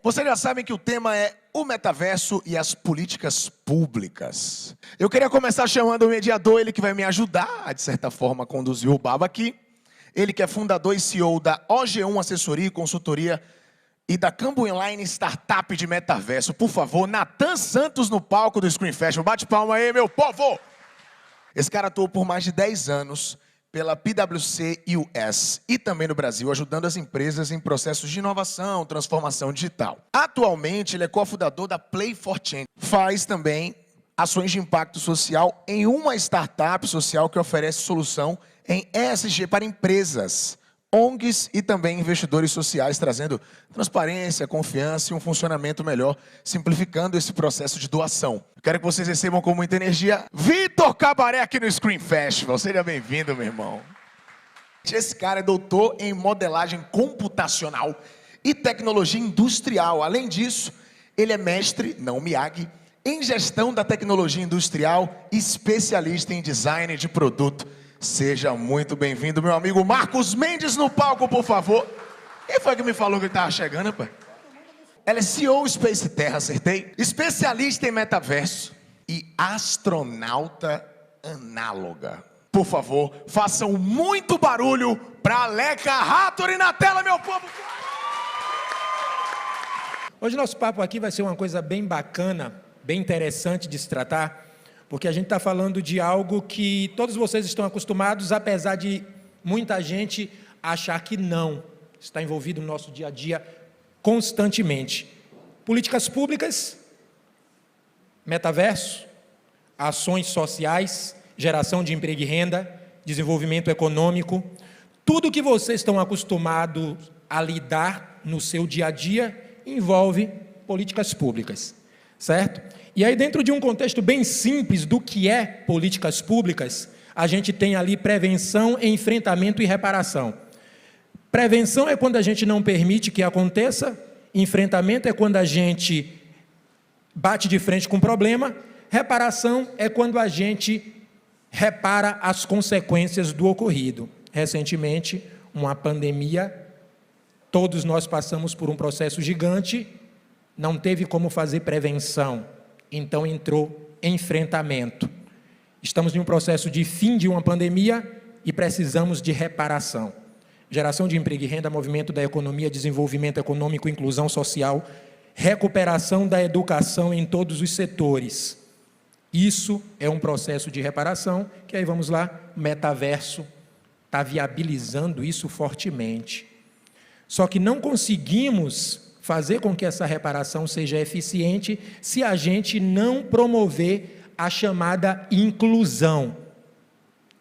Vocês já sabem que o tema é o metaverso e as políticas públicas. Eu queria começar chamando o mediador, ele que vai me ajudar a, de certa forma, conduzir o baba aqui. Ele que é fundador e CEO da OG1 Assessoria e Consultoria e da Cambu Online Startup de Metaverso. Por favor, Natan Santos no palco do Screen Festival. Bate palma aí, meu povo! Esse cara atuou por mais de 10 anos pela PwC US e também no Brasil, ajudando as empresas em processos de inovação, transformação digital. Atualmente, ele é cofundador da Play for Change. Faz também ações de impacto social em uma startup social que oferece solução em ESG para empresas, ONGs e também investidores sociais, trazendo transparência, confiança e um funcionamento melhor, simplificando esse processo de doação. Quero que vocês recebam com muita energia Vitor Cabaré aqui no Screen Festival. Seja bem-vindo, meu irmão. Esse cara é doutor em modelagem computacional e tecnologia industrial. Além disso, ele é mestre, não Miyagi, em gestão da tecnologia industrial e especialista em design de produto. Seja muito bem-vindo, meu amigo Marcos Mendes no palco, por favor. Quem foi que me falou que ele estava chegando, pai? Ela é CEO Space Terra, acertei? Especialista em metaverso e astronauta análoga. Por favor, façam muito barulho para Aleca Hattori na tela, meu povo! Hoje nosso papo aqui vai ser uma coisa bem bacana, bem interessante de se tratar, porque a gente está falando de algo que todos vocês estão acostumados, apesar de muita gente achar que não. Está envolvido no nosso dia a dia constantemente. Políticas públicas, metaverso, ações sociais, geração de emprego e renda, desenvolvimento econômico, tudo que vocês estão acostumados a lidar no seu dia a dia envolve políticas públicas, certo? E aí, dentro de um contexto bem simples do que é políticas públicas, a gente tem ali prevenção, enfrentamento e reparação. Prevenção é quando a gente não permite que aconteça, enfrentamento é quando a gente bate de frente com o problema, reparação é quando a gente repara as consequências do ocorrido. Recentemente, uma pandemia, todos nós passamos por um processo gigante, não teve como fazer prevenção. Então entrou enfrentamento. Estamos em um processo de fim de uma pandemia e precisamos de reparação. Geração de emprego e renda, movimento da economia, desenvolvimento econômico, inclusão social, recuperação da educação em todos os setores. Isso é um processo de reparação, que aí vamos lá, metaverso está viabilizando isso fortemente. Só que não conseguimos fazer com que essa reparação seja eficiente se a gente não promover a chamada inclusão.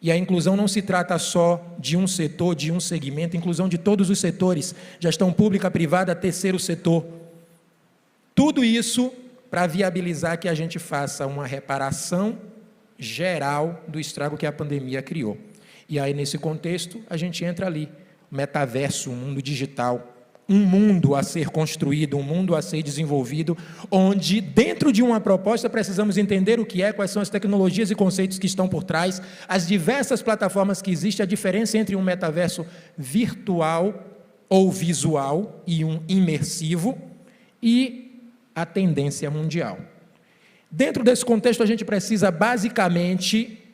E a inclusão não se trata só de um setor, de um segmento, inclusão de todos os setores, gestão pública, privada, terceiro setor. Tudo isso para viabilizar que a gente faça uma reparação geral do estrago que a pandemia criou. E aí, nesse contexto, a gente entra ali, metaverso, um mundo digital, um mundo a ser construído, um mundo a ser desenvolvido, onde dentro de uma proposta precisamos entender o que é, quais são as tecnologias e conceitos que estão por trás, as diversas plataformas que existem, a diferença entre um metaverso virtual ou visual e um imersivo e a tendência mundial. Dentro desse contexto a gente precisa basicamente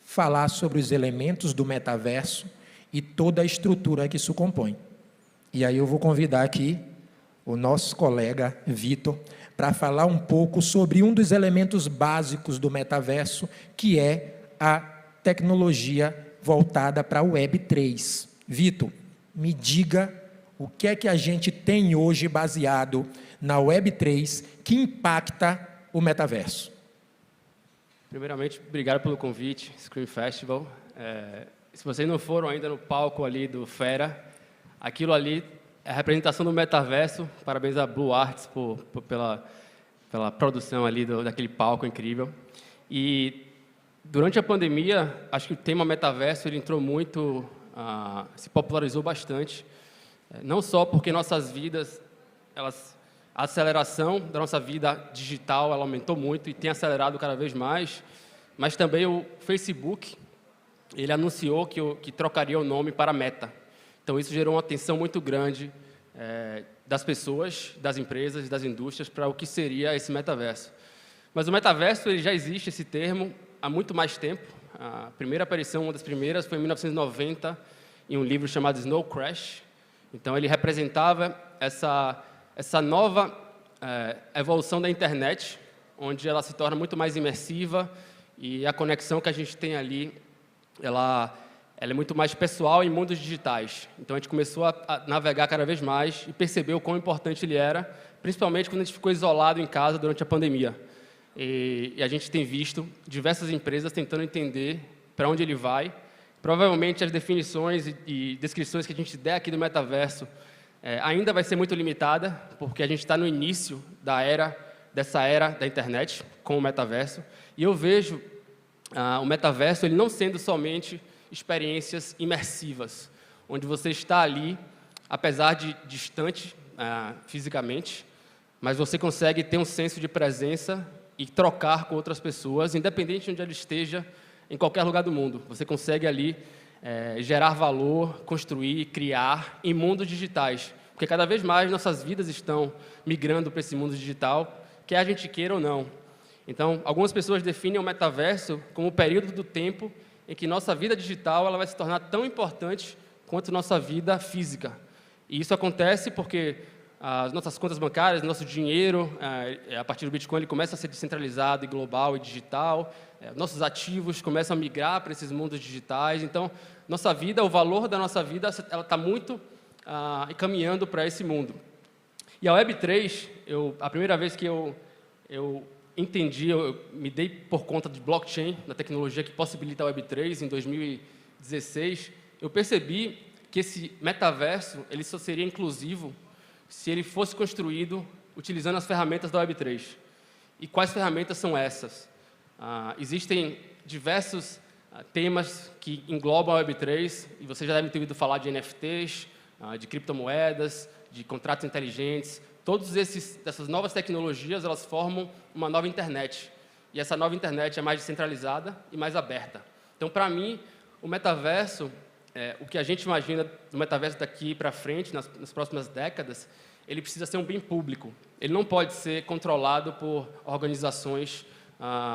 falar sobre os elementos do metaverso e toda a estrutura que isso compõe. E aí eu vou convidar aqui o nosso colega Vitor para falar um pouco sobre um dos elementos básicos do metaverso, que é a tecnologia voltada para a Web3. Vitor, me diga o que é que a gente tem hoje baseado na Web3 que impacta o metaverso. Primeiramente, obrigado pelo convite, Screen Festival. Se vocês não foram ainda no palco ali do Fera, aquilo ali é a representação do metaverso. Parabéns à Blue Arts pela produção ali daquele palco incrível. E durante a pandemia, acho que o tema metaverso ele entrou muito, se popularizou bastante. Não só porque nossas vidas, a aceleração da nossa vida digital ela aumentou muito e tem acelerado cada vez mais, mas também o Facebook ele anunciou que trocaria o nome para Meta. Então, isso gerou uma tensão muito grande das pessoas, das empresas, das indústrias, para o que seria esse metaverso. Mas o metaverso, ele já existe, esse termo, há muito mais tempo. A primeira aparição, uma das primeiras, foi em 1990, em um livro chamado Snow Crash. Então, ele representava essa nova evolução da internet, onde ela se torna muito mais imersiva e a conexão que a gente tem ali, ela é muito mais pessoal em mundos digitais. Então, a gente começou a navegar cada vez mais e percebeu o quão importante ele era, principalmente quando a gente ficou isolado em casa durante a pandemia. E a gente tem visto diversas empresas tentando entender para onde ele vai. Provavelmente, as definições e descrições que a gente der aqui do metaverso ainda vai ser muito limitada, porque a gente está no início dessa era da internet, com o metaverso. E eu vejo o metaverso ele não sendo somente experiências imersivas, onde você está ali, apesar de distante fisicamente, mas você consegue ter um senso de presença e trocar com outras pessoas, independente de onde ela esteja, em qualquer lugar do mundo. Você consegue ali gerar valor, construir, criar em mundos digitais, porque cada vez mais nossas vidas estão migrando para esse mundo digital, quer a gente queira ou não. Então, algumas pessoas definem o metaverso como o período do tempo em que nossa vida digital ela vai se tornar tão importante quanto nossa vida física. E isso acontece porque as nossas contas bancárias, nosso dinheiro, a partir do Bitcoin, ele começa a ser descentralizado e global e digital. Nossos ativos começam a migrar para esses mundos digitais. Então, nossa vida, o valor da nossa vida, ela está muito caminhando para esse mundo. E a Web3, a primeira vez que eu entendi, eu me dei por conta de blockchain, da tecnologia que possibilita a Web3, em 2016, eu percebi que esse metaverso ele só seria inclusivo se ele fosse construído utilizando as ferramentas da Web3. E quais ferramentas são essas? Existem diversos temas que englobam a Web3, e você já deve ter ouvido falar de NFTs, de criptomoedas, de contratos inteligentes. Todas essas novas tecnologias, elas formam uma nova internet. E essa nova internet é mais descentralizada e mais aberta. Então, para mim, o metaverso, o que a gente imagina do metaverso daqui para frente, nas próximas décadas, ele precisa ser um bem público. Ele não pode ser controlado por organizações,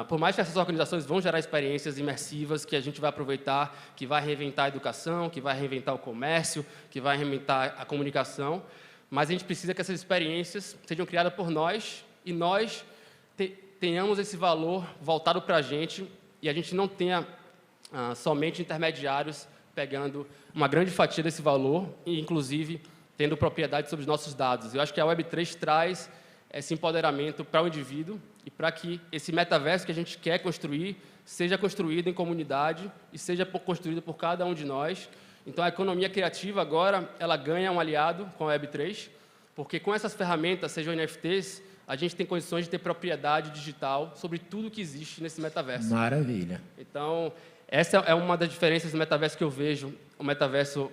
por mais que essas organizações vão gerar experiências imersivas que a gente vai aproveitar, que vai reinventar a educação, que vai reinventar o comércio, que vai reinventar a comunicação, mas a gente precisa que essas experiências sejam criadas por nós e nós tenhamos esse valor voltado para a gente e a gente não tenha somente intermediários pegando uma grande fatia desse valor e, inclusive, tendo propriedade sobre os nossos dados. Eu acho que a Web3 traz esse empoderamento para o indivíduo e para que esse metaverso que a gente quer construir seja construído em comunidade e seja construído por cada um de nós. Então, a economia criativa agora, ela ganha um aliado com a Web3, porque com essas ferramentas, sejam NFTs, a gente tem condições de ter propriedade digital sobre tudo que existe nesse metaverso. Maravilha. Então, essa é uma das diferenças do metaverso que eu vejo, o metaverso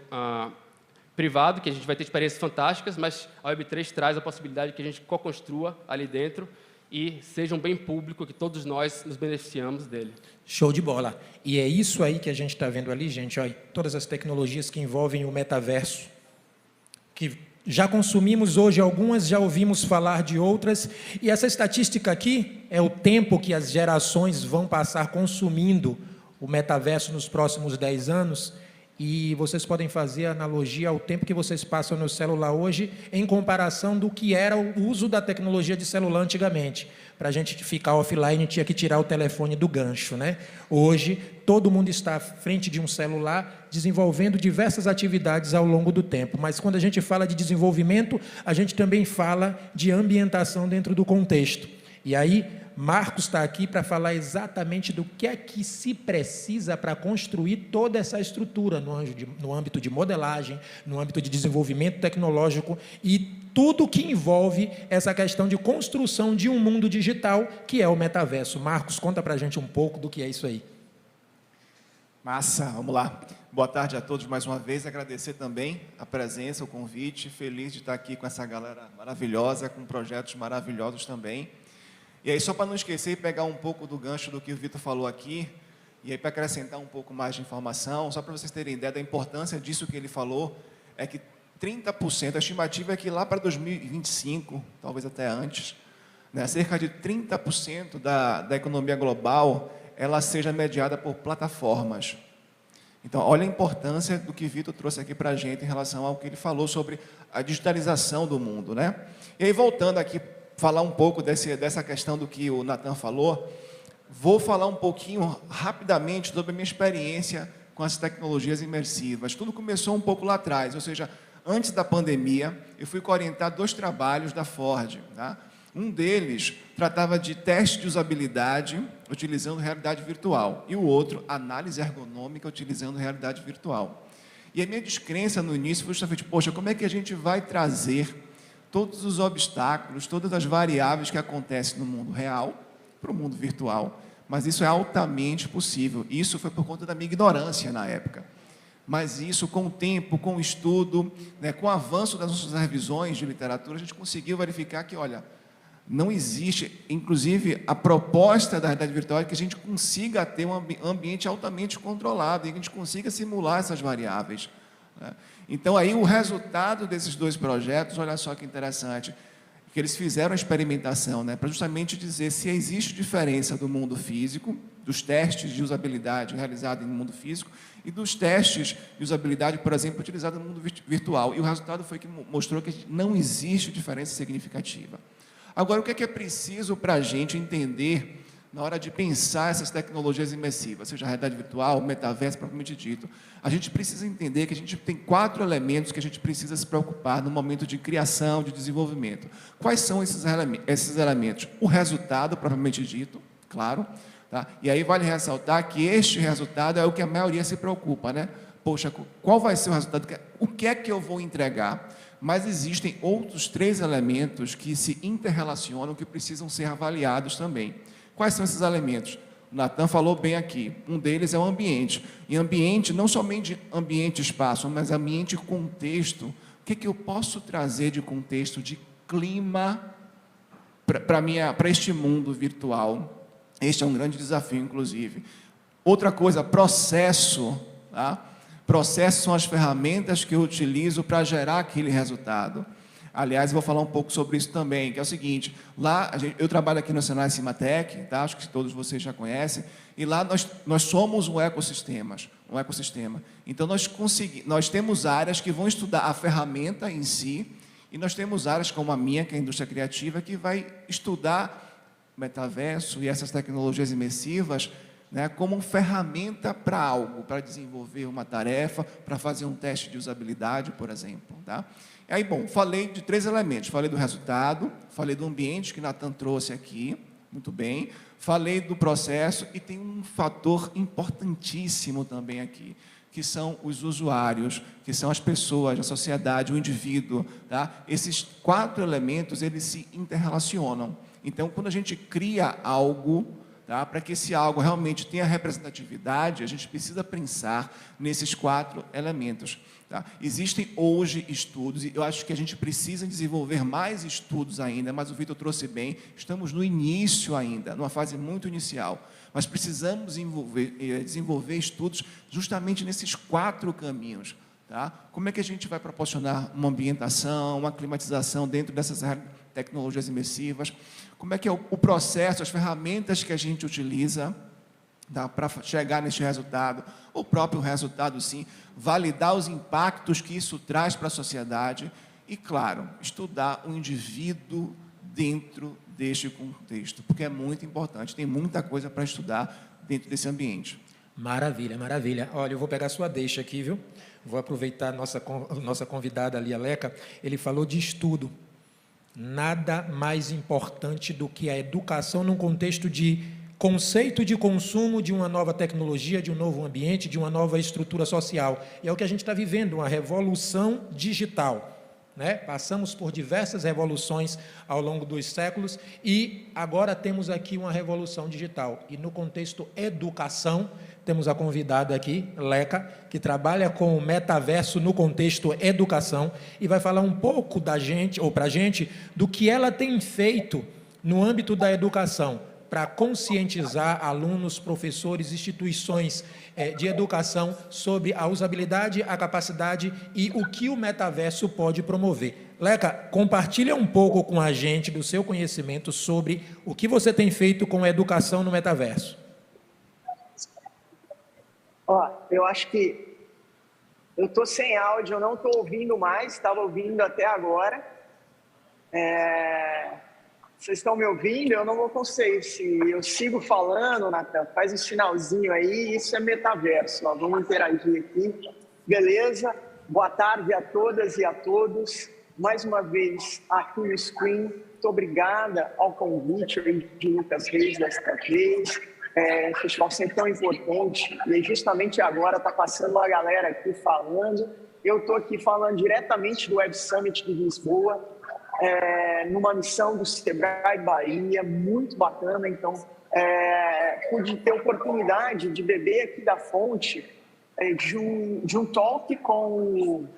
privado, que a gente vai ter experiências fantásticas, mas a Web3 traz a possibilidade de que a gente co-construa ali dentro e seja um bem público, que todos nós nos beneficiamos dele. Show de bola. E é isso aí que a gente está vendo ali, gente. Olha, todas as tecnologias que envolvem o metaverso, que já consumimos hoje algumas, já ouvimos falar de outras. E essa estatística aqui é o tempo que as gerações vão passar consumindo o metaverso nos próximos 10 anos. E vocês podem fazer analogia ao tempo que vocês passam no celular hoje em comparação do que era o uso da tecnologia de celular antigamente. Para a gente ficar offline, tinha que tirar o telefone do gancho, né? Hoje, todo mundo está à frente de um celular desenvolvendo diversas atividades ao longo do tempo. Mas quando a gente fala de desenvolvimento, a gente também fala de ambientação dentro do contexto. E aí, Marcos está aqui para falar exatamente do que é que se precisa para construir toda essa estrutura no âmbito de modelagem, no âmbito de desenvolvimento tecnológico e tudo que envolve essa questão de construção de um mundo digital, que é o metaverso. Marcos, conta para a gente um pouco do que é isso aí. Massa, vamos lá. Boa tarde a todos mais uma vez, agradecer também a presença, o convite, feliz de estar aqui com essa galera maravilhosa, com projetos maravilhosos também. E aí, só para não esquecer e pegar um pouco do gancho do que o Vitor falou aqui, e aí para acrescentar um pouco mais de informação, só para vocês terem ideia da importância disso que ele falou, é que 30%, a estimativa é que lá para 2025, talvez até antes, né, cerca de 30% da economia global, ela seja mediada por plataformas. Então, olha a importância do que Vitor trouxe aqui para a gente em relação ao que ele falou sobre a digitalização do mundo, né? E aí, voltando aqui, falar um pouco dessa questão do que o Nathan falou, vou falar um pouquinho, rapidamente, sobre a minha experiência com as tecnologias imersivas. Tudo começou um pouco lá atrás, ou seja, antes da pandemia, eu fui orientar 2 trabalhos da Ford, tá? Um deles tratava de teste de usabilidade utilizando realidade virtual e o outro, análise ergonômica utilizando realidade virtual. E a minha descrença no início foi justamente, poxa, como é que a gente vai trazer todos os obstáculos, todas as variáveis que acontecem no mundo real para o mundo virtual? Mas isso é altamente possível. Isso foi por conta da minha ignorância na época. Mas isso, com o tempo, com o estudo, né, com o avanço das nossas revisões de literatura, a gente conseguiu verificar que, olha, não existe, inclusive, a proposta da realidade virtual é que a gente consiga ter um ambiente altamente controlado e que a gente consiga simular essas variáveis, né? Então, aí, o resultado desses 2 projetos, olha só que interessante, que eles fizeram a experimentação, né, para justamente dizer se existe diferença do mundo físico, dos testes de usabilidade realizados no mundo físico e dos testes de usabilidade, por exemplo, utilizados no mundo virtual. E o resultado foi que mostrou que não existe diferença significativa. Agora, o que é preciso para a gente entender na hora de pensar essas tecnologias imersivas, seja a realidade virtual, o metaverso, propriamente dito? A gente precisa entender que a gente tem 4 elementos que a gente precisa se preocupar no momento de criação, de desenvolvimento. Quais são esses elementos? O resultado, propriamente dito, claro, tá? E aí vale ressaltar que este resultado é o que a maioria se preocupa, né? Poxa, qual vai ser o resultado? O que é que eu vou entregar? Mas existem outros 3 elementos que se interrelacionam, que precisam ser avaliados também. Quais são esses elementos? O Nathan falou bem aqui. Um deles é o ambiente. E ambiente, não somente ambiente espaço, mas ambiente contexto. O que eu posso trazer de contexto, de clima, para este mundo virtual? Este é um grande desafio, inclusive. Outra coisa, processo, tá? Processos são as ferramentas que eu utilizo para gerar aquele resultado. Aliás, eu vou falar um pouco sobre isso também, que é o seguinte, lá, eu trabalho aqui no Senai Cimatec, tá? Acho que todos vocês já conhecem, e lá nós somos um ecossistema. Então, nós temos áreas que vão estudar a ferramenta em si, e nós temos áreas como a minha, que é a indústria criativa, que vai estudar metaverso e essas tecnologias imersivas, né, como ferramenta para algo, para desenvolver uma tarefa, para fazer um teste de usabilidade, por exemplo, tá? E aí, bom, falei de 3 elementos, falei do resultado, falei do ambiente que Nathan trouxe aqui, muito bem, falei do processo e tem um fator importantíssimo também aqui, que são os usuários, que são as pessoas, a sociedade, o indivíduo, tá? Esses 4 elementos, eles se interrelacionam. Então, quando a gente cria algo, tá, para que esse algo realmente tenha representatividade, a gente precisa pensar nesses 4 elementos. Tá? Existem hoje estudos, e eu acho que a gente precisa desenvolver mais estudos ainda, mas o Vitor trouxe bem, estamos no início ainda, numa fase muito inicial, mas precisamos desenvolver estudos justamente nesses 4 caminhos. Tá? Como é que a gente vai proporcionar uma ambientação, uma climatização dentro dessas tecnologias imersivas? Como é que é o processo, as ferramentas que a gente utiliza, tá, para chegar neste resultado? O próprio resultado, sim, validar os impactos que isso traz para a sociedade e, claro, estudar o indivíduo dentro deste contexto, porque é muito importante, tem muita coisa para estudar dentro desse ambiente. Maravilha, maravilha. Olha, eu vou pegar sua deixa aqui, viu? Vou aproveitar a nossa convidada ali, a Leca. Ele falou de estudo. Nada mais importante do que a educação num contexto de conceito de consumo de uma nova tecnologia, de um novo ambiente, de uma nova estrutura social. E é o que a gente está vivendo, uma revolução digital, né? Passamos por diversas revoluções ao longo dos séculos e agora temos aqui uma revolução digital. E no contexto educação, temos a convidada aqui, Leca, que trabalha com o metaverso no contexto educação e vai falar um pouco da gente, ou para a gente, do que ela tem feito no âmbito da educação, para conscientizar alunos, professores, instituições de educação sobre a usabilidade, a capacidade e o que o metaverso pode promover. Leca, compartilha um pouco com a gente do seu conhecimento sobre o que você tem feito com a educação no metaverso. Eu acho que eu estou sem áudio, eu não estou ouvindo mais, estava ouvindo até agora. Vocês estão me ouvindo? Eu não sei se eu sigo falando, Natan, faz um sinalzinho aí, isso é metaverso. Vamos interagir aqui. Beleza? Boa tarde a todas e a todos. Mais uma vez, aqui no Screen, muito obrigada ao convite de Lucas Reis desta vez. Esse festival sempre tão importante, e justamente agora está passando uma galera aqui falando. Eu estou aqui falando diretamente do Web Summit de Lisboa, numa missão do Sebrae Bahia, muito bacana. Então, pude ter a oportunidade de beber aqui da fonte de um talk com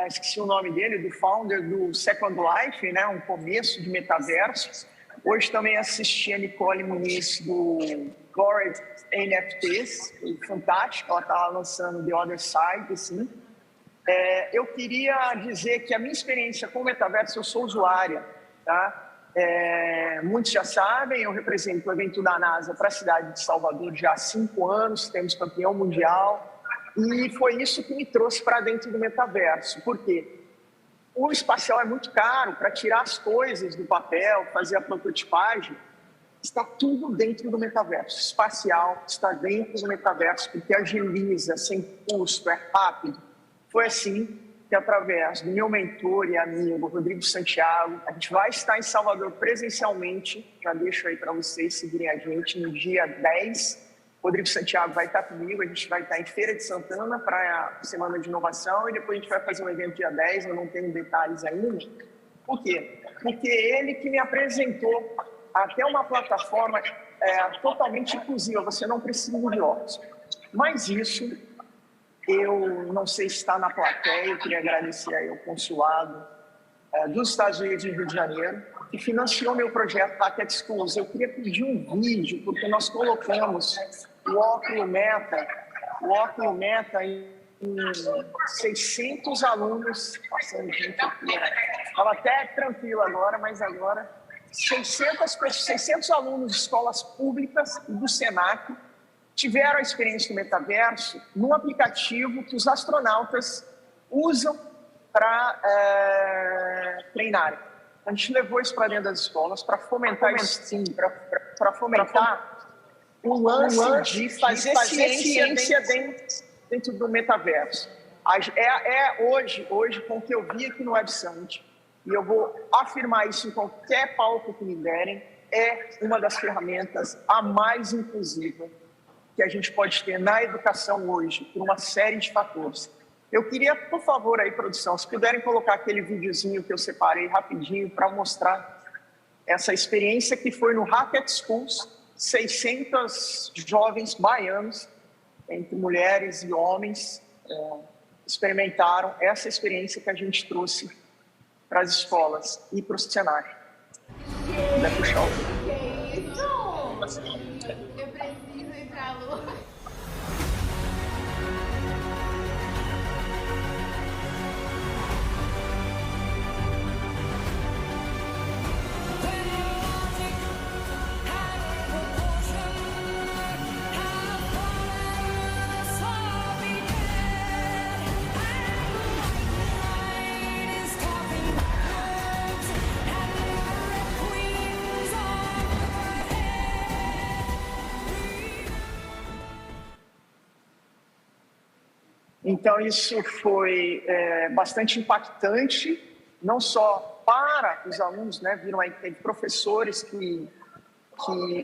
esqueci o nome dele, do founder do Second Life, né, um começo de metaverso. Hoje também assisti a Nicole Muniz do Gored NFTs, fantástico, ela estava lançando The Other Side, assim. Eu queria dizer que a minha experiência com o metaverso, eu sou usuária, tá? Muitos já sabem, eu represento o evento da NASA para a cidade de Salvador já há 5 anos, temos campeão mundial, e foi isso que me trouxe para dentro do metaverso. Por quê? O espacial é muito caro, para tirar as coisas do papel, fazer a prototipagem, está tudo dentro do metaverso. O espacial está dentro do metaverso, porque agiliza, sem custo, é rápido. Foi assim que, através do meu mentor e amigo, Rodrigo Santiago, a gente vai estar em Salvador presencialmente, já deixo aí para vocês seguirem a gente, no dia 10. Rodrigo Santiago vai estar comigo, a gente vai estar em Feira de Santana para a Semana de Inovação, e depois a gente vai fazer um evento dia 10, eu não tenho detalhes ainda. Por quê? Porque ele que me apresentou até uma plataforma totalmente inclusiva, você não precisa de óculos. Mas isso, eu não sei se está na plateia, eu queria agradecer aí ao consulado dos Estados Unidos, no Rio de Janeiro, que financiou meu projeto Hackett Schools. Eu queria pedir um vídeo, porque nós colocamos o óculos Meta em 600 alunos, passando gente aqui, estava até tranquilo agora, mas agora 600 alunos de escolas públicas e do Senac tiveram a experiência do metaverso num aplicativo que os astronautas usam para treinarem. A gente levou isso para dentro das escolas para fomentar para fomentar o lance de fazer ciência dentro do metaverso. Hoje, com o que eu vi aqui no Web Summit, e eu vou afirmar isso em qualquer palco que me derem, é uma das ferramentas a mais inclusiva que a gente pode ter na educação hoje, por uma série de fatores. Eu queria, por favor, aí, produção, se puderem colocar aquele videozinho que eu separei rapidinho para mostrar essa experiência que foi no Hackett Schools, 600 jovens baianos, entre mulheres e homens, experimentaram essa experiência que a gente trouxe para as escolas e para o Senac. Vai puxar o vídeo. Eu preciso ir para a lua. Então, isso foi bastante impactante, não só para os alunos, né? Viram aí que teve professores que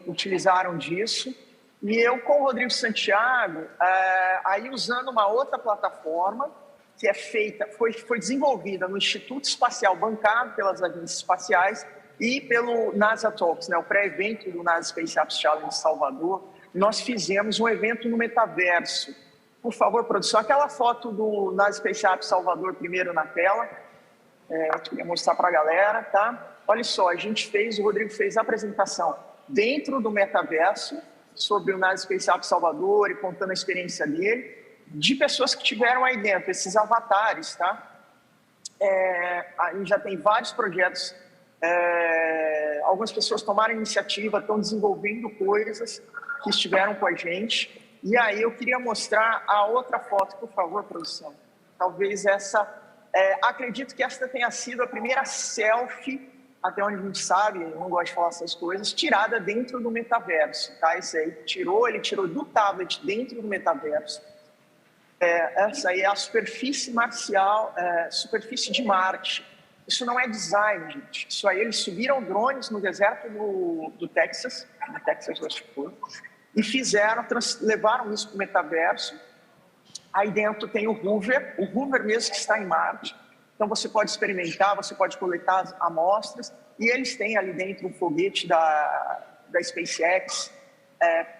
utilizaram disso. E eu, com o Rodrigo Santiago, aí usando uma outra plataforma que foi desenvolvida no Instituto Espacial, bancado pelas agências espaciais e pelo NASA Talks, né? O pré-evento do NASA Space Apps Challenge em Salvador. Nós fizemos um evento no metaverso. Por favor, produção, aquela foto do NASA Space Apps Salvador primeiro na tela. Eu queria mostrar para a galera, tá? Olha só, o Rodrigo fez a apresentação dentro do metaverso, sobre o NASA Space App Salvador e contando a experiência dele, de pessoas que tiveram aí dentro, esses avatares, tá? A gente já tem vários projetos, algumas pessoas tomaram iniciativa, estão desenvolvendo coisas que estiveram com a gente. E aí eu queria mostrar a outra foto, por favor, produção. Talvez essa, acredito que esta tenha sido a primeira selfie, até onde a gente sabe, eu não gosto de falar essas coisas, tirada dentro do metaverso, tá? Esse aí ele tirou do tablet dentro do metaverso. Essa aí é a superfície marcial, superfície de Marte. Isso não é design, gente. Isso aí eles subiram drones no deserto do Texas, eu acho que foi, e levaram isso para o metaverso. Aí dentro tem o Hoover mesmo que está em Marte. Então você pode experimentar, você pode coletar as amostras, e eles têm ali dentro um foguete da SpaceX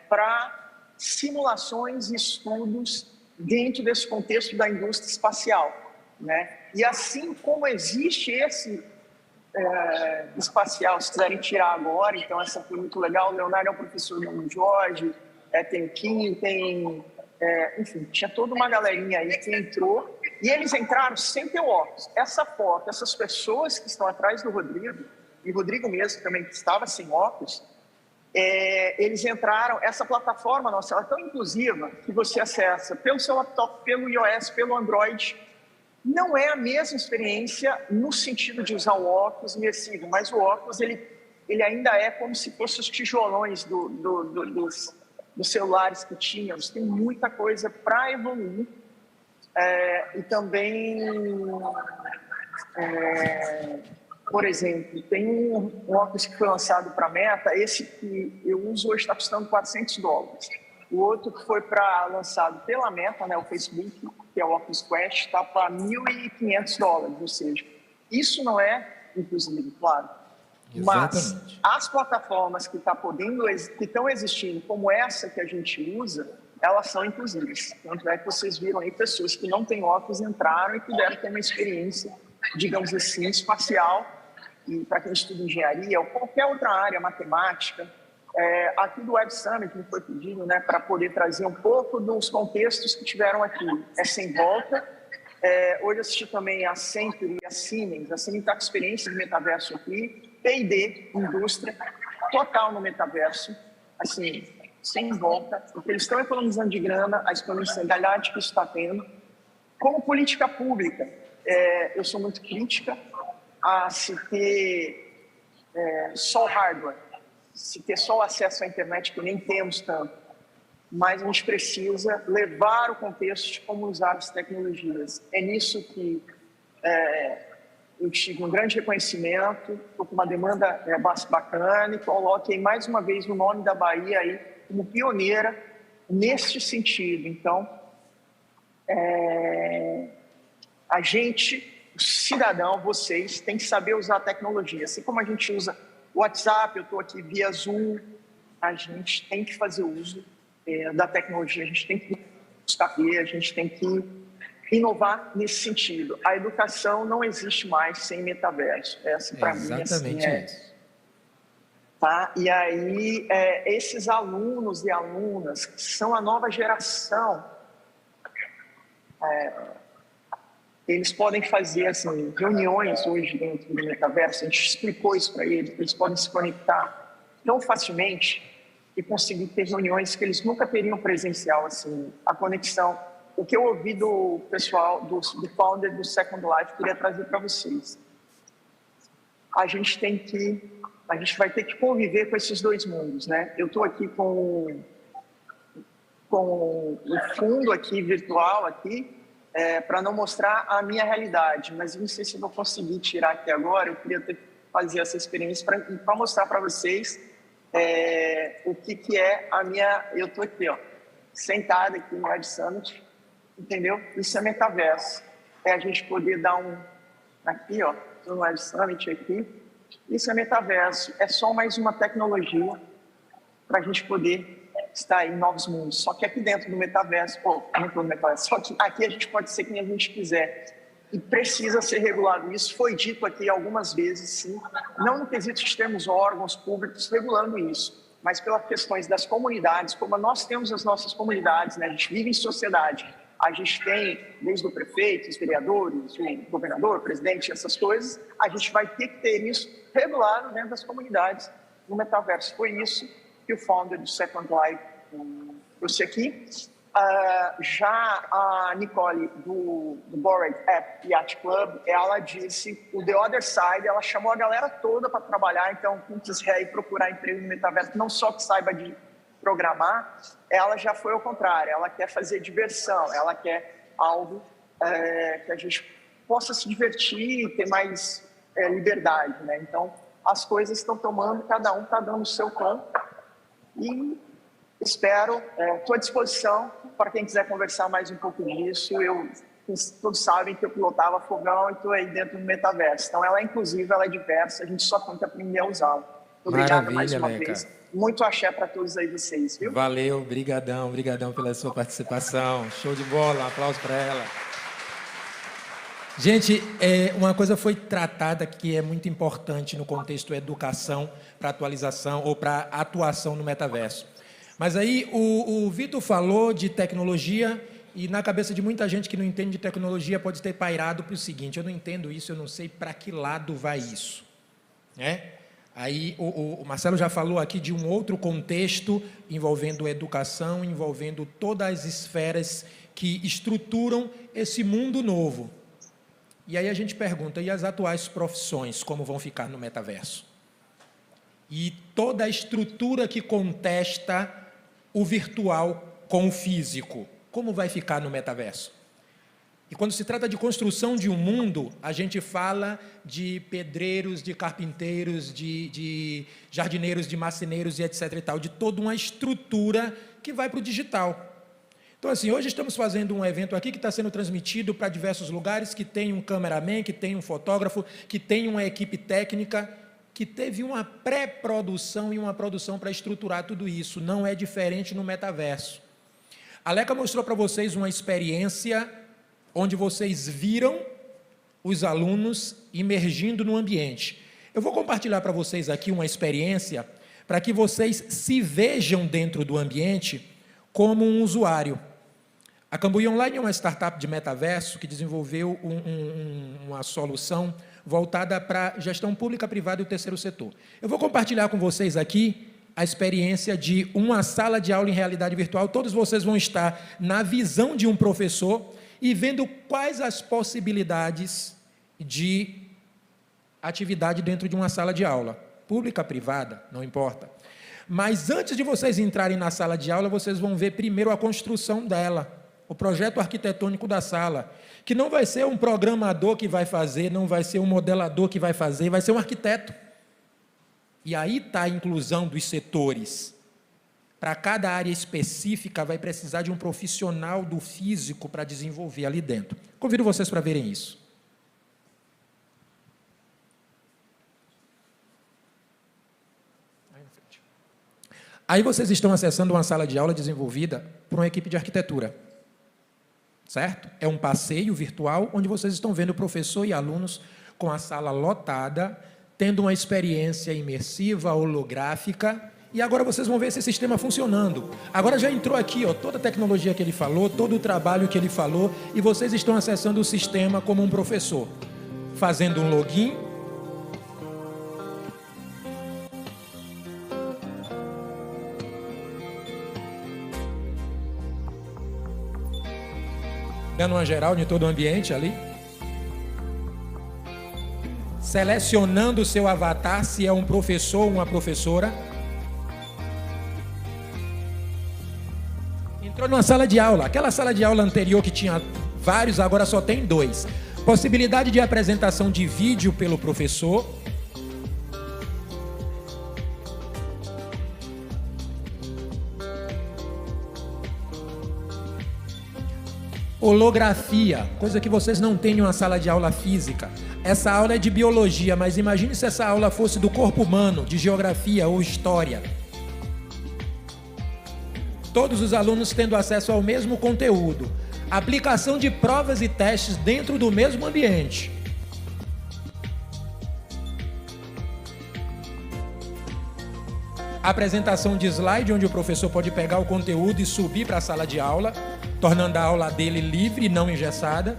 para simulações e estudos dentro desse contexto da indústria espacial, né? E assim como existe esse espacial, se quiserem tirar agora, então essa foi muito legal. O Leonardo é um professor do Jorge, tem o Kim, enfim, tinha toda uma galerinha aí que entrou, e eles entraram sem ter óculos. Essa foto, essas pessoas que estão atrás do Rodrigo, e o Rodrigo mesmo também que estava sem óculos, eles entraram, essa plataforma nossa, ela é tão inclusiva que você acessa pelo seu laptop, pelo iOS, pelo Android. Não é a mesma experiência no sentido de usar o óculos imersivo, mas o óculos ele ainda é como se fossem os tijolões dos celulares que tínhamos. Tem muita coisa para evoluir. E também, por exemplo, tem um óculos que foi lançado para a Meta, esse que eu uso hoje está custando $400. O outro que foi lançado pela Meta, né, o Facebook, que é o Oculus Quest, está para $1.500, ou seja, isso não é inclusive, claro. Mas as plataformas que estão existindo, como essa que a gente usa, elas são inclusivas. Tanto é que vocês viram aí pessoas que não têm óculos entraram e puderam ter uma experiência, digamos assim, espacial. E para quem estuda engenharia ou qualquer outra área, matemática, aqui do Web Summit me foi pedido, né, para poder trazer um pouco dos contextos que tiveram aqui. Sem volta. Hoje eu assisti também a Accenture e a Siemens. A Siemens está com experiência de metaverso aqui. P&D, indústria, total no metaverso, assim, sem volta, porque eles estão economizando de grana, a exponencialidade que isso está tendo. Como política pública, eu sou muito crítica a se ter só hardware, se ter só acesso à internet, que nem temos tanto, mas a gente precisa levar o contexto de como usar as tecnologias. É nisso que eu tive um grande reconhecimento, estou com uma demanda bacana e coloquei mais uma vez o nome da Bahia aí como pioneira neste sentido. Então, a gente, o cidadão, vocês, tem que saber usar a tecnologia. Assim como a gente usa o WhatsApp, eu estou aqui via Zoom, a gente tem que fazer uso da tecnologia, a gente tem que buscar ver, a gente tem que inovar nesse sentido. A educação não existe mais sem metaverso. Essa, para mim, exatamente assim, isso. Tá? E aí, esses alunos e alunas que são a nova geração, eles podem fazer assim, reuniões hoje dentro do metaverso. A gente explicou isso para eles. Eles podem se conectar tão facilmente e conseguir ter reuniões que eles nunca teriam presencial. Assim, a conexão. O que eu ouvi do pessoal, do founder do Second Life, queria trazer para vocês. A gente vai ter que conviver com esses dois mundos, né? Eu estou aqui com o fundo aqui virtual aqui para não mostrar a minha realidade, mas eu não sei se eu vou conseguir tirar aqui agora. Eu queria fazer essa experiência para mostrar para vocês o que é a minha. Eu estou aqui, ó, sentada aqui no Web Summit. Entendeu? Isso é metaverso. A gente poder dar aqui, ó, no Web Summit aqui. Isso é metaverso. É só mais uma tecnologia para a gente poder estar em novos mundos. Só que aqui dentro do metaverso, só que aqui a gente pode ser quem a gente quiser. e precisa ser regulado. Isso foi dito aqui algumas vezes, sim, não no quesito de termos órgãos públicos regulando isso, mas pelas questões das comunidades, como nós temos as nossas comunidades, né? A gente vive em sociedade, a gente tem, desde o prefeito, os vereadores, o governador, o presidente, essas coisas, a gente vai ter que ter isso regulado dentro das comunidades no metaverso. Foi isso que o founder do Second Life trouxe aqui. Já a Nicole, do Bored App Yacht Club, ela disse, o The Other Side, ela chamou a galera toda para trabalhar, então quem quiser ir procurar emprego no metaverso, não só que saiba de programar, ela já foi ao contrário, ela quer fazer diversão, ela quer algo que a gente possa se divertir e ter mais liberdade, né? Então, as coisas estão tomando, cada um está dando o seu tom, e espero, estou à disposição para quem quiser conversar mais um pouco disso. Todos sabem que eu pilotava fogão e estou aí dentro do metaverso. Então, ela é inclusiva, ela é diversa, a gente só tem que aprender a usá-la. Obrigado mais uma vez. Muito axé para todos aí vocês, viu? Valeu, brigadão pela sua participação. Show de bola, um aplauso para ela. Gente, uma coisa foi tratada que é muito importante no contexto educação para atualização ou para atuação no metaverso. Mas aí o Vitor falou de tecnologia e na cabeça de muita gente que não entende de tecnologia pode ter pairado para o seguinte: eu não entendo isso, eu não sei para que lado vai isso, né? Aí o Marcelo já falou aqui de um outro contexto envolvendo educação, envolvendo todas as esferas que estruturam esse mundo novo. E aí a gente pergunta, e as atuais profissões, como vão ficar no metaverso? E toda a estrutura que contesta o virtual com o físico, como vai ficar no metaverso? E quando se trata de construção de um mundo, a gente fala de pedreiros, de carpinteiros, de jardineiros, de marceneiros e etc. e tal, de toda uma estrutura que vai para o digital. Então, assim, hoje estamos fazendo um evento aqui que está sendo transmitido para diversos lugares, que tem um cameraman, que tem um fotógrafo, que tem uma equipe técnica, que teve uma pré-produção e uma produção para estruturar tudo isso. Não é diferente no metaverso. A Leca mostrou para vocês uma experiência onde vocês viram os alunos imergindo no ambiente. Eu vou compartilhar para vocês aqui uma experiência para que vocês se vejam dentro do ambiente como um usuário. A Cambuí Online é uma startup de metaverso que desenvolveu uma solução voltada para gestão pública, privada e o terceiro setor. Eu vou compartilhar com vocês aqui a experiência de uma sala de aula em realidade virtual. Todos vocês vão estar na visão de um professor e vendo quais as possibilidades de atividade dentro de uma sala de aula. Pública, privada, não importa. Mas antes de vocês entrarem na sala de aula, vocês vão ver primeiro a construção dela, o projeto arquitetônico da sala, que não vai ser um programador que vai fazer, não vai ser um modelador que vai fazer, vai ser um arquiteto. E aí está a inclusão dos setores. Para cada área específica, vai precisar de um profissional do físico para desenvolver ali dentro. Convido vocês para verem isso. Aí vocês estão acessando uma sala de aula desenvolvida por uma equipe de arquitetura. Certo? É um passeio virtual onde vocês estão vendo o professor e alunos com a sala lotada, tendo uma experiência imersiva, holográfica, e agora vocês vão ver esse sistema funcionando. Agora já entrou aqui, ó, toda a tecnologia que ele falou, todo o trabalho que ele falou, e vocês estão acessando o sistema como um professor, fazendo um login. Dando uma geral de todo o ambiente ali. Selecionando o seu avatar, se é um professor ou uma professora. Entrou numa sala de aula. Aquela sala de aula anterior que tinha vários, agora só tem 2. Possibilidade de apresentação de vídeo pelo professor. Holografia, coisa que vocês não têm em uma sala de aula física. Essa aula é de biologia, mas imagine se essa aula fosse do corpo humano, de geografia ou história. Todos os alunos tendo acesso ao mesmo conteúdo. Aplicação de provas e testes dentro do mesmo ambiente. Apresentação de slide, onde o professor pode pegar o conteúdo e subir para a sala de aula, tornando a aula dele livre e não engessada.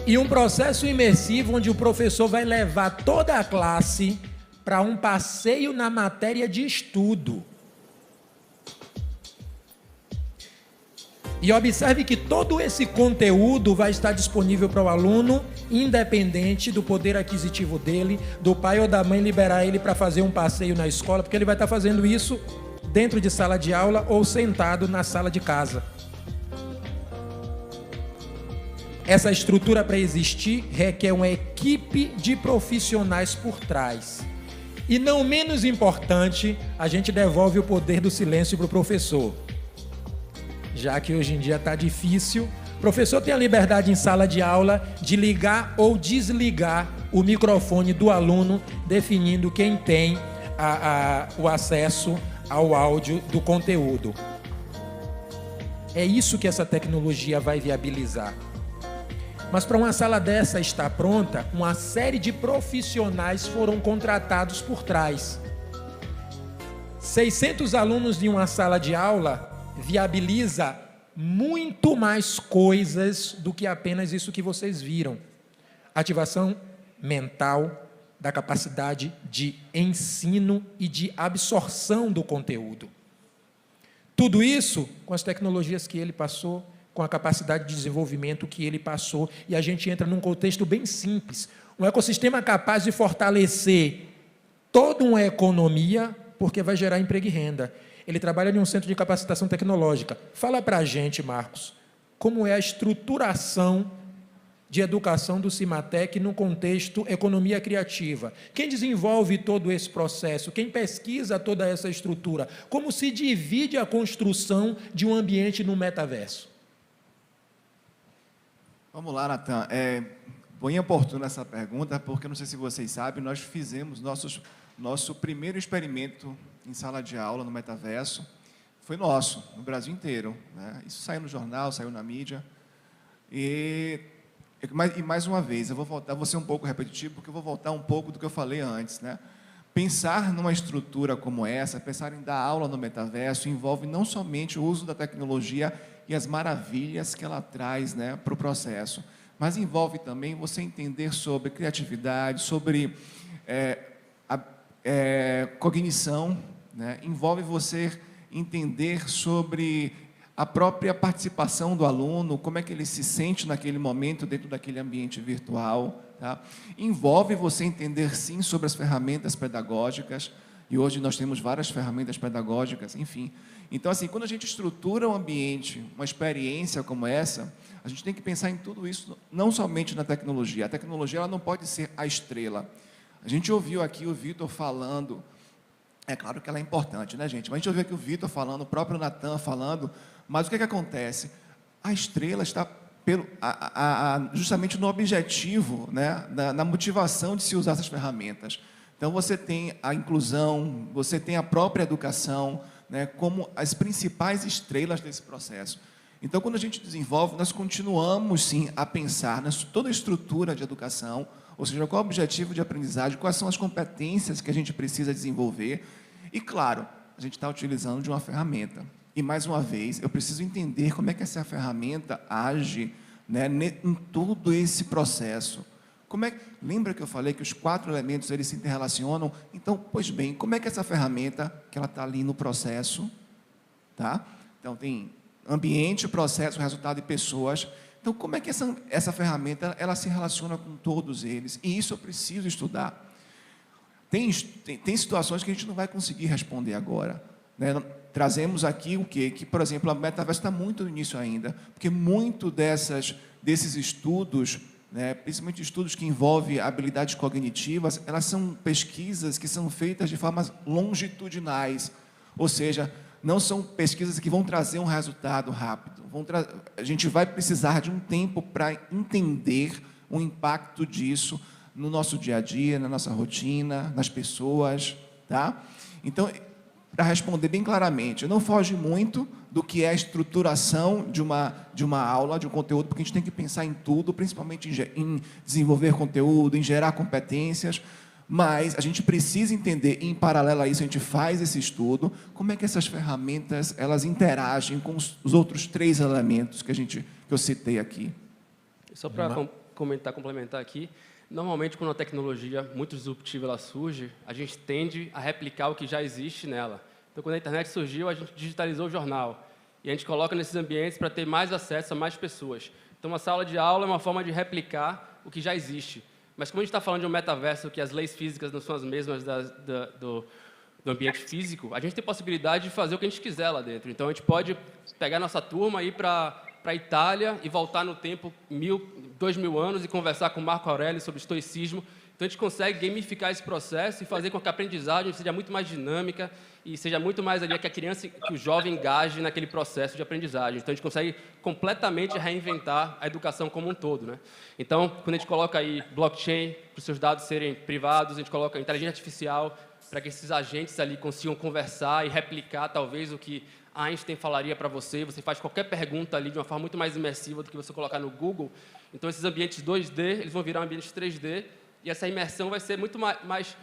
E um processo imersivo, onde o professor vai levar toda a classe para um passeio na matéria de estudo. E observe que todo esse conteúdo vai estar disponível para o aluno, independente do poder aquisitivo dele, do pai ou da mãe liberar ele para fazer um passeio na escola, porque ele vai estar fazendo isso dentro de sala de aula ou sentado na sala de casa. Essa estrutura, para existir, requer uma equipe de profissionais por trás. E não menos importante, a gente devolve o poder do silêncio para o professor. Já que hoje em dia está difícil, o professor tem a liberdade em sala de aula de ligar ou desligar o microfone do aluno, definindo quem tem o acesso ao áudio do conteúdo. É isso que essa tecnologia vai viabilizar. Mas para uma sala dessa estar pronta, uma série de profissionais foram contratados por trás. 600 alunos de uma sala de aula viabiliza muito mais coisas do que apenas isso que vocês viram. Ativação mental da capacidade de ensino e de absorção do conteúdo. Tudo isso com as tecnologias que ele passou, com a capacidade de desenvolvimento que ele passou, e a gente entra num contexto bem simples, um ecossistema capaz de fortalecer toda uma economia, porque vai gerar emprego e renda. Ele trabalha em um centro de capacitação tecnológica. Fala para a gente, Marcos, como é a estruturação de educação do Cimatec no contexto economia criativa. Quem desenvolve todo esse processo? Quem pesquisa toda essa estrutura? Como se divide a construção de um ambiente no metaverso? Vamos lá, Natan. Bem oportuna essa pergunta, porque não sei se vocês sabem, nós fizemos nosso primeiro experimento em sala de aula no metaverso. Foi nosso, no Brasil inteiro, né? Isso saiu no jornal, saiu na mídia. E mais uma vez, eu vou ser um pouco repetitivo, porque eu vou voltar um pouco do que eu falei antes, né? Pensar numa estrutura como essa, pensar em dar aula no metaverso, envolve não somente o uso da tecnologia e as maravilhas que ela traz, né, para o processo, mas envolve também você entender sobre criatividade, sobre cognição, né? Envolve você entender sobre a própria participação do aluno, como é que ele se sente naquele momento dentro daquele ambiente virtual, tá? Envolve você entender, sim, sobre as ferramentas pedagógicas, e hoje nós temos várias ferramentas pedagógicas, enfim. Então, assim, quando a gente estrutura um ambiente, uma experiência como essa, a gente tem que pensar em tudo isso, não somente na tecnologia. A tecnologia, ela não pode ser a estrela. A gente ouviu aqui o Vitor falando, é claro que ela é importante, né, gente? Mas a gente ouviu aqui o Vitor falando, o próprio Natan falando, mas o que acontece? A estrela está justamente no objetivo, né, na motivação de se usar essas ferramentas. Então, você tem a inclusão, você tem a própria educação, né, como as principais estrelas desse processo. Então, quando a gente desenvolve, nós continuamos, sim, a pensar toda a estrutura de educação, ou seja, qual é o objetivo de aprendizagem, quais são as competências que a gente precisa desenvolver. E, claro, a gente está utilizando de uma ferramenta. E, mais uma vez, eu preciso entender como é que essa ferramenta age, né, em todo esse processo. Lembra que eu falei que os 4 elementos eles se interrelacionam? Então, pois bem, como é que essa ferramenta, que ela está ali no processo, tá? Então, tem ambiente, processo, resultado e pessoas. Então, como é que essa ferramenta ela se relaciona com todos eles? E isso eu preciso estudar. Tem situações que a gente não vai conseguir responder agora, né? Trazemos aqui o quê? Que, por exemplo, a metaverso está muito no início ainda, porque muito desses estudos, né, principalmente estudos que envolvem habilidades cognitivas, elas são pesquisas que são feitas de formas longitudinais, ou seja, não são pesquisas que vão trazer um resultado rápido. A gente vai precisar de um tempo para entender o impacto disso no nosso dia a dia, na nossa rotina, nas pessoas, Tá? Então, para responder bem claramente, não foge muito do que é a estruturação de uma aula, de um conteúdo, porque a gente tem que pensar em tudo, principalmente em desenvolver conteúdo, em gerar competências, mas a gente precisa entender, e em paralelo a isso a gente faz esse estudo, como é que essas ferramentas elas interagem com os outros 3 elementos que eu citei aqui. Só para complementar aqui, normalmente quando uma tecnologia muito disruptiva ela surge, a gente tende a replicar o que já existe nela. Então, quando a internet surgiu, a gente digitalizou o jornal e a gente coloca nesses ambientes para ter mais acesso a mais pessoas. Então, uma sala de aula é uma forma de replicar o que já existe. Mas como a gente está falando de um metaverso que as leis físicas não são as mesmas do ambiente físico, a gente tem possibilidade de fazer o que a gente quiser lá dentro. Então, a gente pode pegar nossa turma e ir para a Itália e voltar no tempo 2.000 anos e conversar com Marco Aurélio sobre estoicismo. Então, a gente consegue gamificar esse processo e fazer com que a aprendizagem seja muito mais dinâmica e seja muito mais ali que a criança, que o jovem engaje naquele processo de aprendizagem. Então, a gente consegue completamente reinventar a educação como um todo, né? Então, quando a gente coloca aí blockchain para os seus dados serem privados, a gente coloca inteligência artificial para que esses agentes ali consigam conversar e replicar talvez o que Einstein falaria para você. Você faz qualquer pergunta ali de uma forma muito mais imersiva do que você colocar no Google. Então, esses ambientes 2D, eles vão virar ambientes 3D e essa imersão vai ser muito mais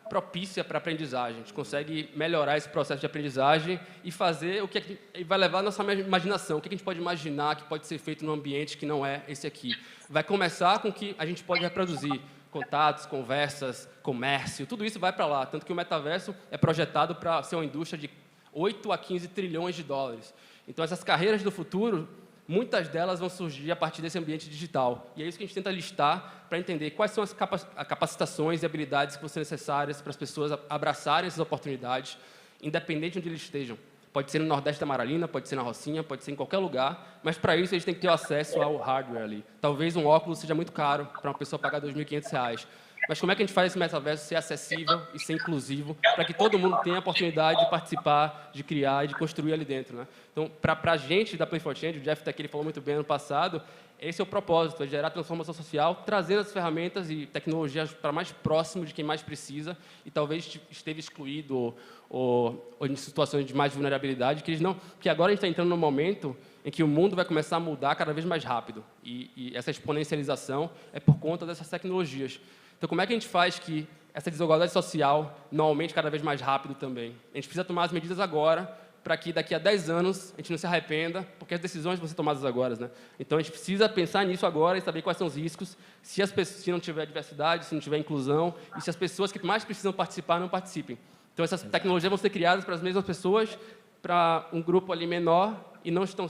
propícia para a aprendizagem. A gente consegue melhorar esse processo de aprendizagem e fazer o que vai levar a nossa imaginação. O que a gente pode imaginar que pode ser feito num ambiente que não é esse aqui. Vai começar com o que a gente pode reproduzir. Contatos, conversas, comércio, tudo isso vai para lá. Tanto que o metaverso é projetado para ser uma indústria de 8 a 15 trilhões de dólares. Então, essas carreiras do futuro, muitas delas vão surgir a partir desse ambiente digital. E é isso que a gente tenta listar para entender quais são as capacitações e habilidades que vão ser necessárias para as pessoas abraçarem essas oportunidades, independente de onde eles estejam. Pode ser no Nordeste da Amaralina, pode ser na Rocinha, pode ser em qualquer lugar, mas para isso a gente tem que ter acesso ao hardware ali. Talvez um óculos seja muito caro para uma pessoa pagar R$ 2.500. Mas como é que a gente faz esse metaverso ser acessível e ser inclusivo para que todo mundo tenha a oportunidade de participar, de criar e de construir ali dentro, né? Então, para a gente da Play for Change, o Jeff está aqui, ele falou muito bem ano passado, esse é o propósito, é gerar transformação social, trazendo as ferramentas e tecnologias para mais próximo de quem mais precisa e talvez esteve excluído ou em situações de mais vulnerabilidade, que agora a gente está entrando num momento em que o mundo vai começar a mudar cada vez mais rápido e essa exponencialização é por conta dessas tecnologias. Então, como é que a gente faz que essa desigualdade social não aumente cada vez mais rápido também? A gente precisa tomar as medidas agora para que daqui a 10 anos a gente não se arrependa, porque as decisões vão ser tomadas agora, né? Então, a gente precisa pensar nisso agora e saber quais são os riscos, se não tiver diversidade, se não tiver inclusão, e se as pessoas que mais precisam participar não participem. Então, essas tecnologias vão ser criadas para as mesmas pessoas, para um grupo ali menor, e não estão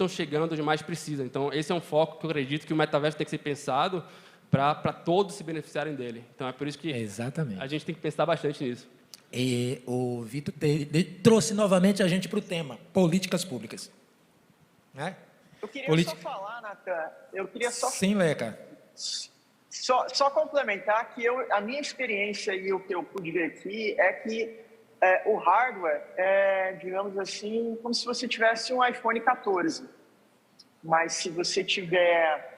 chegando onde mais precisa. Então, esse é um foco que eu acredito que o metaverso tem que ser pensado para todos se beneficiarem dele. Então, é por isso que a gente tem que pensar bastante nisso. E o Vitor trouxe novamente a gente para o tema, políticas públicas. Né? Eu queria só falar, Natan, Sim, Leca. Só complementar que a minha experiência e o que eu pude ver aqui é que o hardware é, digamos assim, como se você tivesse um iPhone 14. Mas se você tiver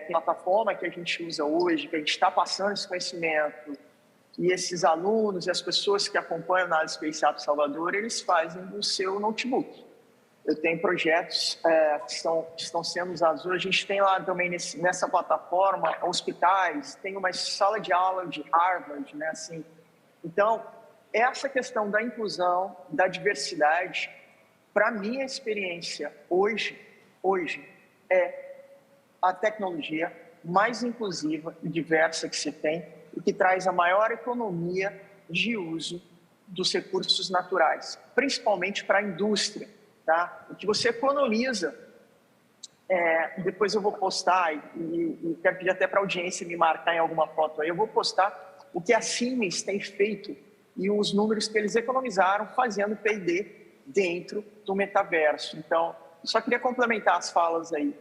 plataforma que a gente usa hoje, que a gente está passando esse conhecimento, e esses alunos e as pessoas que acompanham a análise Space App Salvador, eles fazem do seu notebook. Eu tenho projetos que estão sendo usados hoje. A gente tem lá também nessa plataforma hospitais, tem uma sala de aula de Harvard, né? Assim, então, essa questão da inclusão, da diversidade, para mim a experiência hoje é a tecnologia mais inclusiva e diversa que se tem e que traz a maior economia de uso dos recursos naturais, principalmente para a indústria, tá? O que você economiza, depois eu vou postar e quero pedir até para a audiência me marcar em alguma foto aí, eu vou postar o que a Siemens tem feito e os números que eles economizaram fazendo P&D dentro do metaverso. Então, só queria complementar as falas aí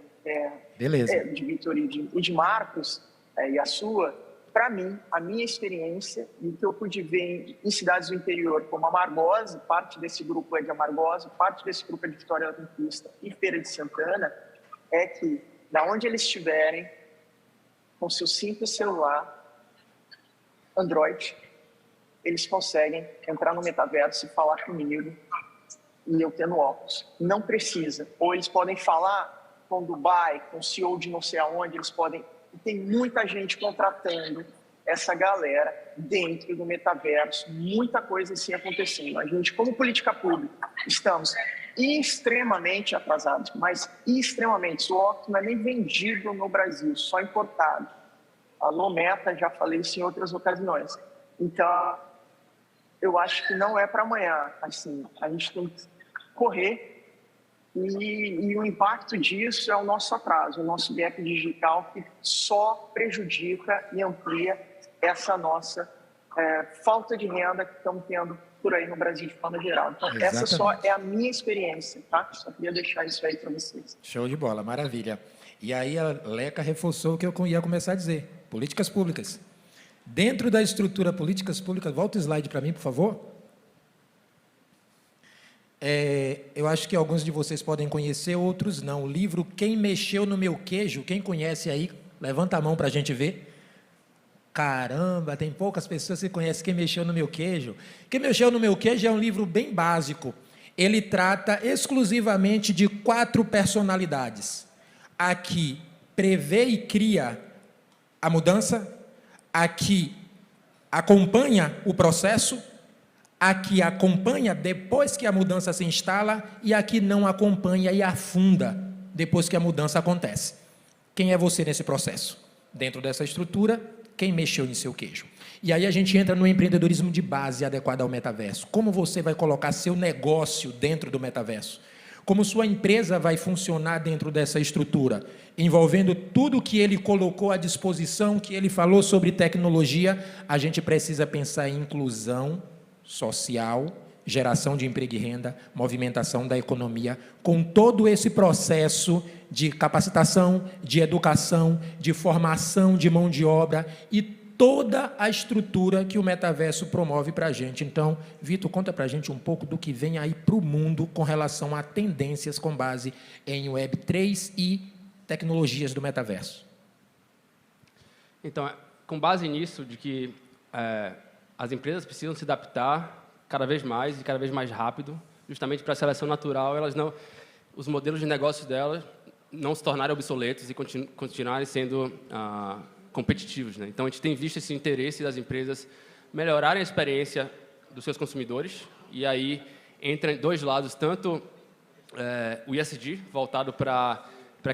de Vitor e de Marcos e a sua. Para mim, a minha experiência e o que eu pude ver em cidades do interior, como Amargosa, parte desse grupo é de Amargosa, parte desse grupo é de Vitória da Conquista e Feira de Santana, é que, da onde eles estiverem, com seu simples celular, Android, eles conseguem entrar no metaverso e falar comigo e eu tendo óculos. Não precisa. Ou eles podem falar com Dubai, com o CEO de não sei aonde, eles podem... Tem muita gente contratando essa galera dentro do metaverso, muita coisa assim acontecendo. A gente, como política pública, estamos extremamente atrasados, mas extremamente. O óculos não é nem vendido no Brasil, só importado. Alô, Meta, já falei isso em outras ocasiões. Então, eu acho que não é para amanhã. Assim, a gente tem que correr e o impacto disso é o nosso atraso, o nosso gap digital que só prejudica e amplia essa nossa falta de renda que estamos tendo por aí no Brasil de forma geral. Então, essa só é a minha experiência, tá? Só queria deixar isso aí para vocês. Show de bola, maravilha. E aí a Leca reforçou o que eu ia começar a dizer. Políticas públicas. Dentro da estrutura políticas públicas, volta o slide para mim, por favor. Eu acho que alguns de vocês podem conhecer, outros não. O livro Quem Mexeu no Meu Queijo, quem conhece aí, levanta a mão para a gente ver. Caramba, tem poucas pessoas que conhecem Quem Mexeu no Meu Queijo. Quem Mexeu no Meu Queijo é um livro bem básico. Ele trata exclusivamente de 4 personalidades. A que prevê e cria a mudança, a que acompanha o processo, a que acompanha depois que a mudança se instala e a que não acompanha e afunda depois que a mudança acontece. Quem é você nesse processo? Dentro dessa estrutura, quem mexeu em seu queijo? E aí a gente entra no empreendedorismo de base adequado ao metaverso. Como você vai colocar seu negócio dentro do metaverso? Como sua empresa vai funcionar dentro dessa estrutura? Envolvendo tudo que ele colocou à disposição, que ele falou sobre tecnologia, a gente precisa pensar em inclusão social, geração de emprego e renda, movimentação da economia, com todo esse processo de capacitação, de educação, de formação de mão de obra e toda a estrutura que o metaverso promove para a gente. Então, Vitor, conta para a gente um pouco do que vem aí para o mundo com relação a tendências com base em Web3 e tecnologias do metaverso. Então, com base nisso, de que as empresas precisam se adaptar cada vez mais e cada vez mais rápido, justamente para a seleção natural, os modelos de negócios delas não se tornarem obsoletos e continuarem sendo competitivos, né? Então, a gente tem visto esse interesse das empresas melhorarem a experiência dos seus consumidores, e aí entra em 2 lados, tanto o ESG, voltado para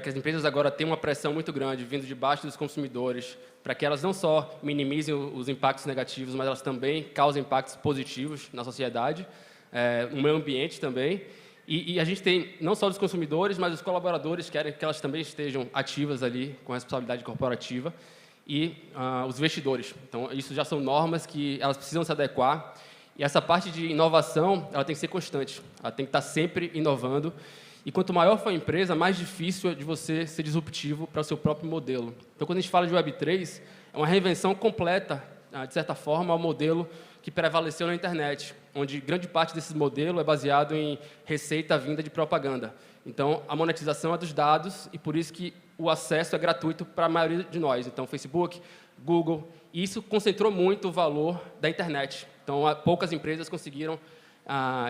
que as empresas agora tenham uma pressão muito grande vindo de baixo dos consumidores, para que elas não só minimizem os impactos negativos, mas elas também causem impactos positivos na sociedade, no meio ambiente também. E a gente tem não só os consumidores, mas os colaboradores querem que elas também estejam ativas ali com a responsabilidade corporativa, e os investidores. Então, isso já são normas que elas precisam se adequar, e essa parte de inovação, ela tem que ser constante, ela tem que estar sempre inovando, e quanto maior for a empresa, mais difícil é de você ser disruptivo para o seu próprio modelo. Então, quando a gente fala de Web3, é uma reinvenção completa, de certa forma, ao modelo que prevaleceu na internet, onde grande parte desse modelo é baseado em receita vinda de propaganda. Então, a monetização é dos dados, e por isso que o acesso é gratuito para a maioria de nós. Então, Facebook, Google, e isso concentrou muito o valor da internet. Então, poucas empresas conseguiram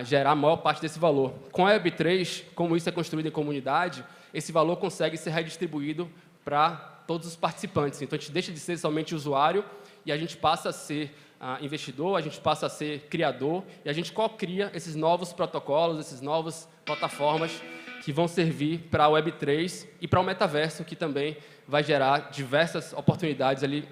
gerar a maior parte desse valor. Com a Web3, como isso é construído em comunidade, esse valor consegue ser redistribuído para todos os participantes. Então, a gente deixa de ser somente usuário e a gente passa a ser investidor, a gente passa a ser criador, e a gente co-cria esses novos protocolos, essas novas plataformas que vão servir para a Web3 e para o metaverso, que também vai gerar diversas oportunidades ali,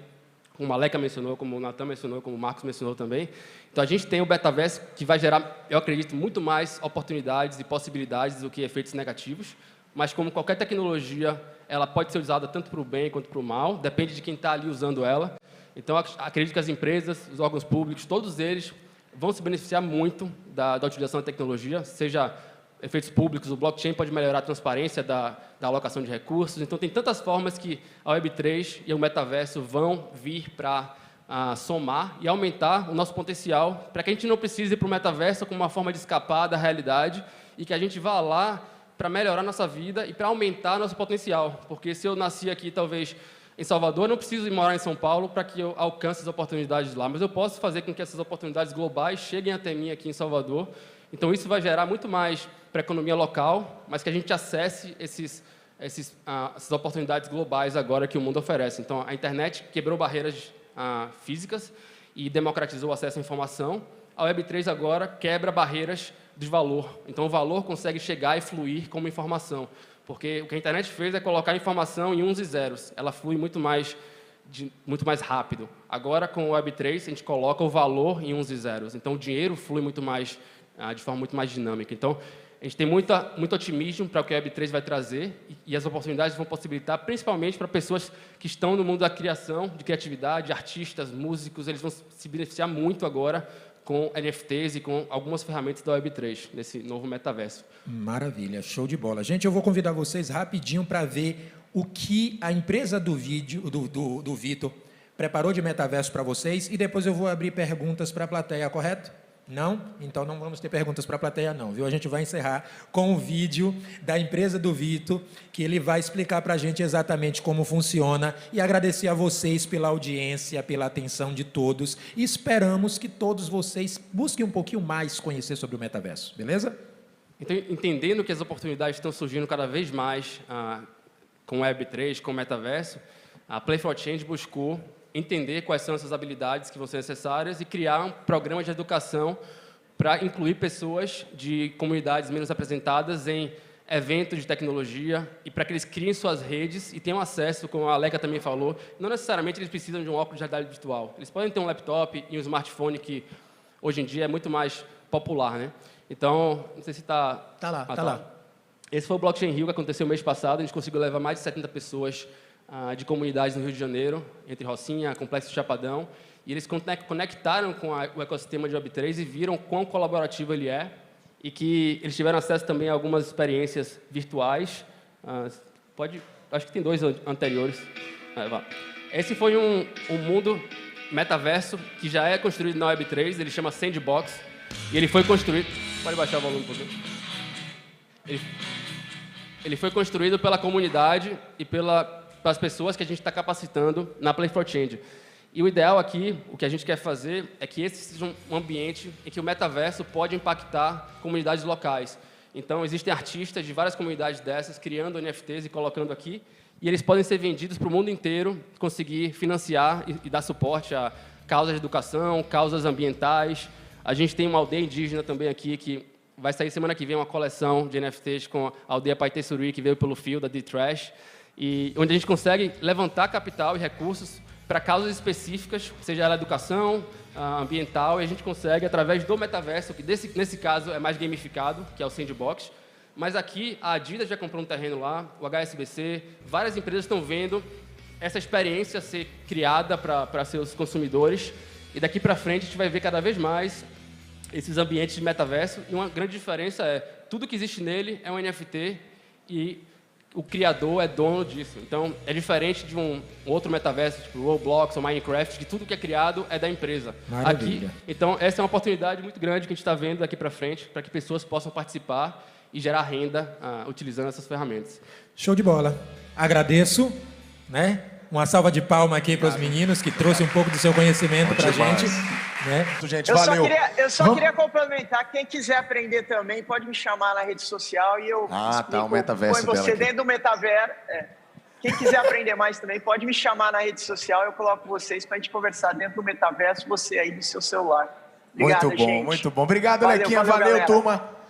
como a Leca mencionou, como o Natan mencionou, como o Marcos mencionou também. Então, a gente tem o metaverso que vai gerar, eu acredito, muito mais oportunidades e possibilidades do que efeitos negativos, mas como qualquer tecnologia, ela pode ser usada tanto para o bem quanto para o mal, depende de quem está ali usando ela. Então, acredito que as empresas, os órgãos públicos, todos eles vão se beneficiar muito da utilização da tecnologia, seja efeitos públicos, o blockchain pode melhorar a transparência da alocação de recursos. Então, tem tantas formas que a Web3 e o metaverso vão vir para somar e aumentar o nosso potencial, para que a gente não precise ir para o metaverso como uma forma de escapar da realidade e que a gente vá lá para melhorar a nossa vida e para aumentar nosso potencial. Porque se eu nasci aqui, talvez, em Salvador, eu não preciso ir morar em São Paulo para que eu alcance as oportunidades lá, mas eu posso fazer com que essas oportunidades globais cheguem até mim aqui em Salvador. Então, isso vai gerar muito mais para a economia local, mas que a gente acesse essas oportunidades globais agora que o mundo oferece. Então, a internet quebrou barreiras físicas e democratizou o acesso à informação. A Web3 agora quebra barreiras de valor. Então, o valor consegue chegar e fluir como informação. Porque o que a internet fez é colocar a informação em uns e zeros. Ela flui muito mais rápido. Agora, com o Web3, a gente coloca o valor em uns e zeros. Então, o dinheiro flui de forma muito mais dinâmica. Então, a gente tem muito otimismo para o que a Web3 vai trazer e as oportunidades vão possibilitar, principalmente para pessoas que estão no mundo da criação, de criatividade, artistas, músicos, eles vão se beneficiar muito agora com NFTs e com algumas ferramentas da Web3, nesse novo metaverso. Maravilha, show de bola. Gente, eu vou convidar vocês rapidinho para ver o que a empresa do Vitor preparou de metaverso para vocês e depois eu vou abrir perguntas para a plateia, correto? Não? Então não vamos ter perguntas para a plateia não, viu? A gente vai encerrar com o vídeo da empresa do Vitor, que ele vai explicar para a gente exatamente como funciona e agradecer a vocês pela audiência, pela atenção de todos e esperamos que todos vocês busquem um pouquinho mais conhecer sobre o metaverso, beleza? Então, entendendo que as oportunidades estão surgindo cada vez mais com Web3, com o metaverso, a Play for Change buscou entender quais são essas habilidades que vão ser necessárias e criar um programa de educação para incluir pessoas de comunidades menos representadas em eventos de tecnologia e para que eles criem suas redes e tenham acesso, como a Aleca também falou, não necessariamente eles precisam de um óculos de realidade virtual. Eles podem ter um laptop e um smartphone que hoje em dia é muito mais popular, né? Então, não sei se está... Tá lá. Esse foi o Blockchain Rio que aconteceu mês passado, a gente conseguiu levar mais de 70 pessoas de comunidades no Rio de Janeiro, entre Rocinha, Complexo Chapadão, e eles conectaram com o ecossistema de Web3 e viram quão colaborativo ele é, e que eles tiveram acesso também a algumas experiências virtuais. Acho que tem 2 anteriores. Esse foi um mundo metaverso que já é construído na Web3, ele chama Sandbox, e ele foi construído... Pode baixar o volume um pouquinho. Ele foi construído pela comunidade e para as pessoas que a gente está capacitando na Play for Change. E o ideal aqui, o que a gente quer fazer, é que esse seja um ambiente em que o metaverso pode impactar comunidades locais. Então, existem artistas de várias comunidades dessas criando NFTs e colocando aqui, e eles podem ser vendidos para o mundo inteiro, conseguir financiar e dar suporte a causas de educação, causas ambientais. A gente tem uma aldeia indígena também aqui, que vai sair semana que vem uma coleção de NFTs com a aldeia Paitessuri, que veio pelo fio da D-Trash, e onde a gente consegue levantar capital e recursos para causas específicas, seja ela educação, ambiental, e a gente consegue, através do metaverso, que nesse caso é mais gamificado, que é o Sandbox, mas aqui a Adidas já comprou um terreno lá, o HSBC, várias empresas estão vendo essa experiência ser criada para seus consumidores, e daqui para frente a gente vai ver cada vez mais esses ambientes de metaverso, e uma grande diferença é, tudo que existe nele é um NFT, e o criador é dono disso. Então, é diferente de um outro metaverso, tipo Roblox ou Minecraft, que tudo que é criado é da empresa. Maravilha. Aqui, então, essa é uma oportunidade muito grande que a gente está vendo daqui para frente, para que pessoas possam participar e gerar renda utilizando essas ferramentas. Show de bola. Agradeço, né? Uma salva de palmas aqui para os meninos, que trouxe um pouco do seu conhecimento para a gente. Né? Gente, eu valeu. Eu só queria complementar, quem quiser aprender também, pode me chamar na rede social e eu o metaverso põe você dela dentro do metaverso. Quem quiser aprender mais também, pode me chamar na rede social, eu coloco vocês para a gente conversar dentro do metaverso, você aí do seu celular. Obrigado, muito bom, gente. muito bom. Obrigado, Valeu, Lequinha. valeu, Valeu, galera. turma.